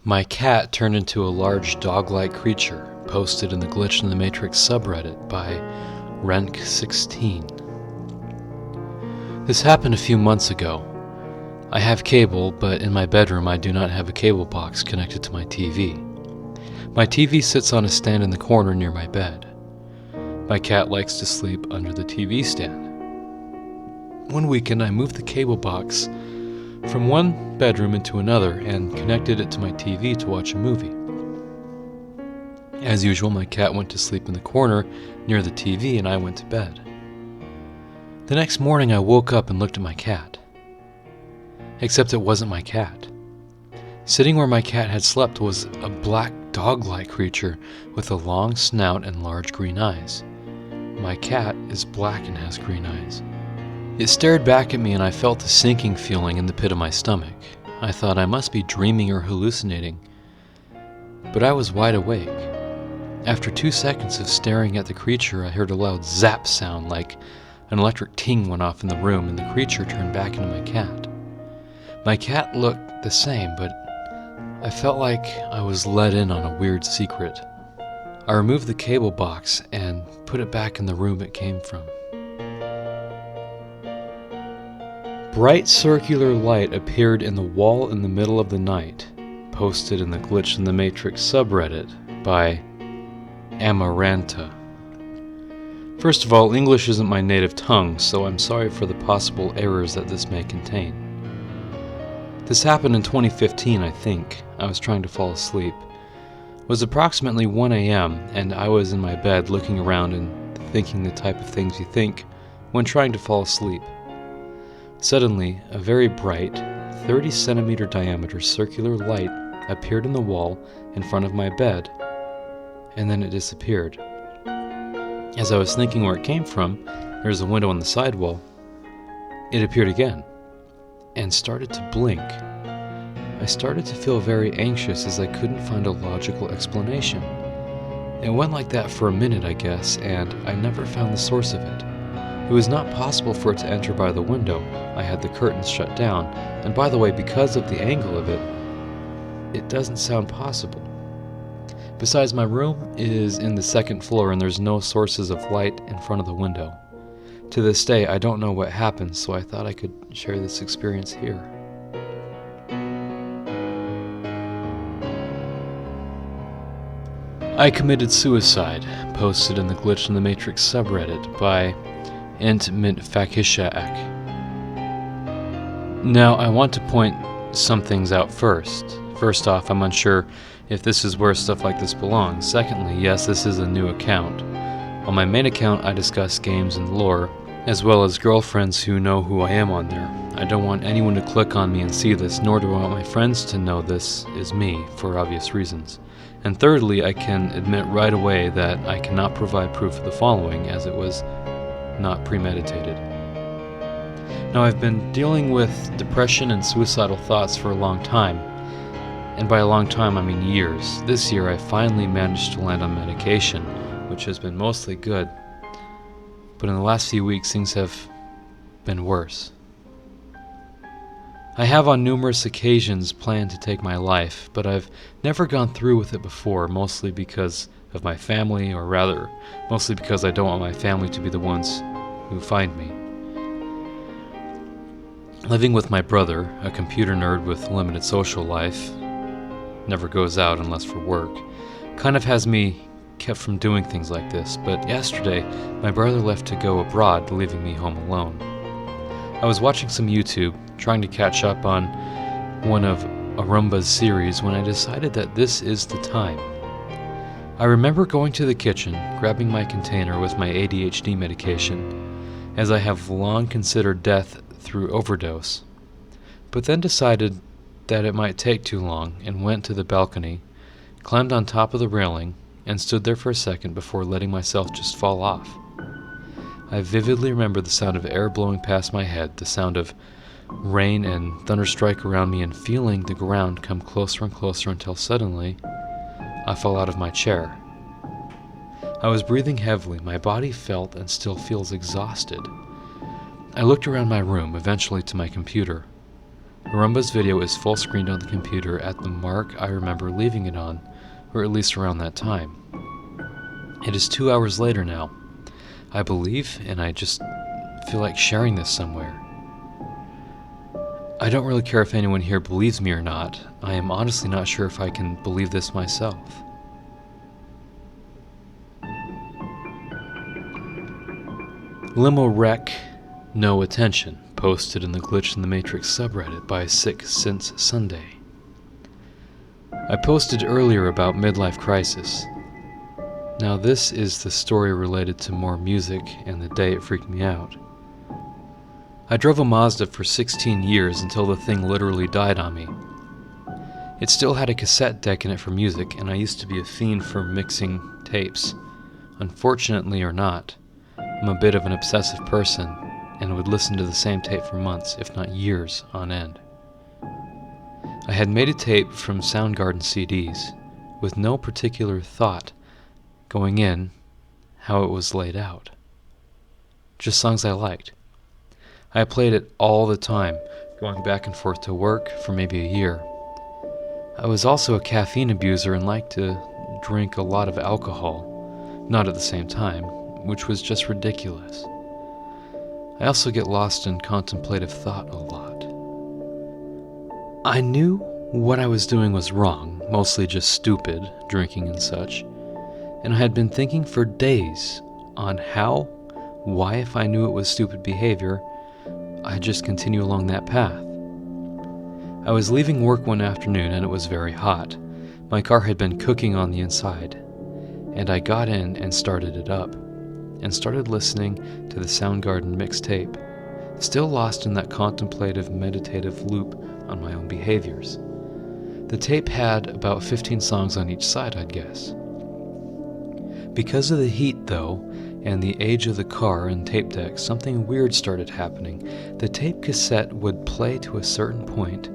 My cat turned into a large dog-like creature, posted in the Glitch in the Matrix subreddit by Renk16. This happened a few months ago. I have cable, but in my bedroom I do not have a cable box connected to my TV. My TV sits on a stand in the corner near my bed. My cat likes to sleep under the TV stand. One weekend I moved the cable box from one bedroom into another and connected it to my TV to watch a movie. As usual, my cat went to sleep in the corner near the TV and I went to bed. The next morning I woke up and looked at my cat. Except it wasn't my cat. Sitting where my cat had slept was a black dog-like creature with a long snout and large green eyes. My cat is black and has green eyes. It stared back at me and I felt a sinking feeling in the pit of my stomach. I thought I must be dreaming or hallucinating. But I was wide awake. After 2 seconds of staring at the creature, I heard a loud zap sound like an electric ting went off in the room and the creature turned back into my cat. My cat looked the same, but I felt like I was let in on a weird secret. I removed the cable box and put it back in the room it came from. Bright circular light appeared in the wall in the middle of the night, posted in the Glitch in the Matrix subreddit by Amaranta. First of all, English isn't my native tongue, so I'm sorry for the possible errors that this may contain. This happened in 2015, I think. I was trying to fall asleep. It was approximately 1 a.m., and I was in my bed looking around and thinking the type of things you think when trying to fall asleep. Suddenly, a very bright, 30-centimeter diameter circular light appeared in the wall in front of my bed, and then it disappeared. As I was thinking where it came from, there was a window on the side wall. It appeared again, and started to blink. I started to feel very anxious as I couldn't find a logical explanation. It went like that for a minute, I guess, and I never found the source of it. It was not possible for it to enter by the window. I had the curtains shut down, and by the way, because of the angle of it, it doesn't sound possible. Besides, my room is in the second floor and there's no sources of light in front of the window. To this day, I don't know what happened, so I thought I could share this experience here. I committed suicide, posted in the Glitch in the Matrix subreddit by Intmintfakishak. Now, I want to point some things out first. First off, I'm unsure if this is where stuff like this belongs. Secondly, yes, this is a new account. On my main account, I discuss games and lore, as well as girlfriends who know who I am on there. I don't want anyone to click on me and see this, nor do I want my friends to know this is me, for obvious reasons. And thirdly, I can admit right away that I cannot provide proof of the following, as it was not premeditated. Now, I've been dealing with depression and suicidal thoughts for a long time, and by a long time I mean years. This year I finally managed to land on medication, which has been mostly good, but in the last few weeks things have been worse. I have on numerous occasions planned to take my life, but I've never gone through with it before, mostly because of my family, or rather, mostly because I don't want my family to be the ones who find me. Living with my brother, a computer nerd with limited social life, never goes out unless for work, kind of has me kept from doing things like this, but yesterday, my brother left to go abroad, leaving me home alone. I was watching some YouTube, trying to catch up on one of Arumba's series, when I decided that this is the time. I remember going to the kitchen, grabbing my container with my ADHD medication, as I have long considered death through overdose, but then decided that it might take too long and went to the balcony, climbed on top of the railing, and stood there for a second before letting myself just fall off. I vividly remember the sound of air blowing past my head, the sound of rain and thunder strike around me, and feeling the ground come closer and closer until suddenly I fell out of my chair. I was breathing heavily. My body felt and still feels exhausted. I looked around my room, eventually to my computer. Arumba's video is full screened on the computer at the mark I remember leaving it on, or at least around that time. It is 2 hours later now, I believe, and I just feel like sharing this somewhere. I don't really care if anyone here believes me or not. I am honestly not sure if I can believe this myself. Limo wreck, no attention, posted in the Glitch in the Matrix subreddit by Sick Since Sunday. I posted earlier about midlife crisis. Now this is the story related to more music and the day it freaked me out. I drove a Mazda for 16 years until the thing literally died on me. It still had a cassette deck in it for music, and I used to be a fiend for mixing tapes. Unfortunately or not, I'm a bit of an obsessive person and would listen to the same tape for months, if not years, on end. I had made a tape from Soundgarden CDs, with no particular thought going in how it was laid out. Just songs I liked. I played it all the time, going back and forth to work for maybe a year. I was also a caffeine abuser and liked to drink a lot of alcohol, not at the same time, which was just ridiculous. I also get lost in contemplative thought a lot. I knew what I was doing was wrong, mostly just stupid, drinking and such, and I had been thinking for days on why if I knew it was stupid behavior, I'd just continue along that path. I was leaving work one afternoon and it was very hot. My car had been cooking on the inside, and I got in and started it up, and started listening to the Soundgarden mixtape, still lost in that contemplative, meditative loop on my own behaviors. The tape had about 15 songs on each side, I'd guess. Because of the heat, though, and the age of the car and tape deck, something weird started happening. The tape cassette would play to a certain point,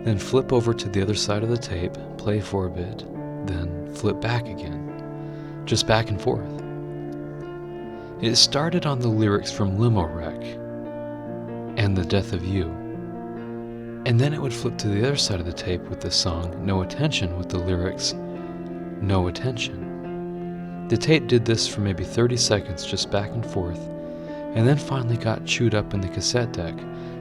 then flip over to the other side of the tape, play for a bit, then flip back again, just back and forth. It started on the lyrics from Limo Wreck and The Death of You, and then it would flip to the other side of the tape with the song No Attention with the lyrics No Attention. The tape did this for maybe 30 seconds, just back and forth, and then finally got chewed up in the cassette deck,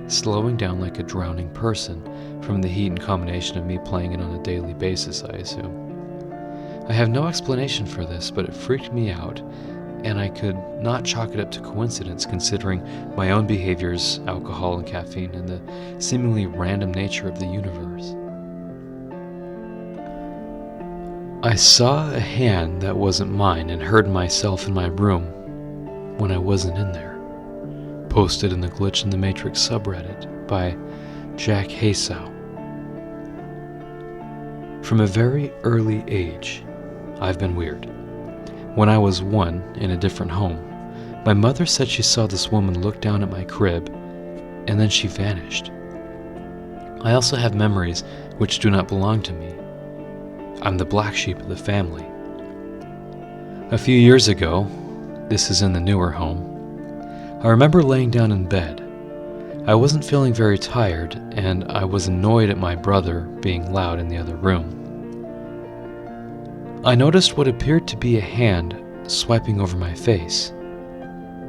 slowing down like a drowning person from the heat and combination of me playing it on a daily basis, I assume. I have no explanation for this, but it freaked me out, and I could not chalk it up to coincidence considering my own behaviors, alcohol and caffeine, and the seemingly random nature of the universe. I saw a hand that wasn't mine and heard myself in my room when I wasn't in there. Posted in the Glitch in the Matrix subreddit by Jack Haysow. From a very early age, I've been weird. When I was 1 in a different home, my mother said she saw this woman look down at my crib, and then she vanished. I also have memories which do not belong to me. I'm the black sheep of the family. A few years ago, this is in the newer home, I remember laying down in bed. I wasn't feeling very tired, and I was annoyed at my brother being loud in the other room. I noticed what appeared to be a hand swiping over my face,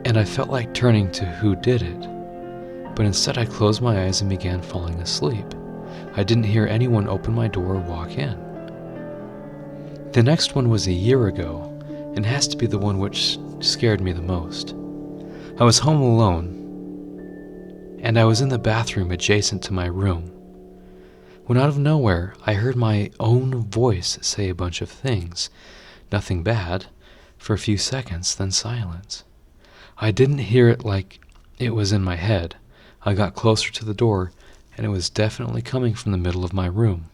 and I felt like turning to who did it, but instead I closed my eyes and began falling asleep. I didn't hear anyone open my door or walk in. The next one was a year ago, and has to be the one which scared me the most. I was home alone, and I was in the bathroom adjacent to my room, when out of nowhere I heard my own voice say a bunch of things, nothing bad, for a few seconds, then silence. I didn't hear it like it was in my head. I got closer to the door, and it was definitely coming from the middle of my room.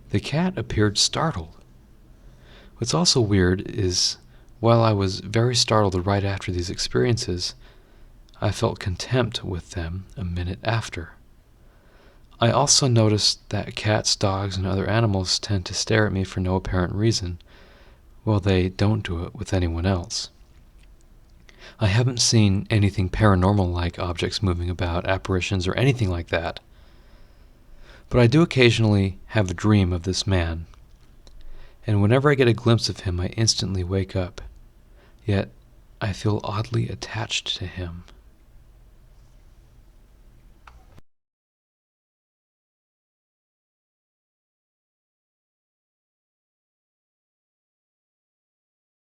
The cat appeared startled. What's also weird is, while I was very startled right after these experiences, I felt contempt with them a minute after. I also noticed that cats, dogs, and other animals tend to stare at me for no apparent reason, while they don't do it with anyone else. I haven't seen anything paranormal like objects moving about, apparitions, or anything like that. But I do occasionally have a dream of this man, and whenever I get a glimpse of him I instantly wake up, yet I feel oddly attached to him.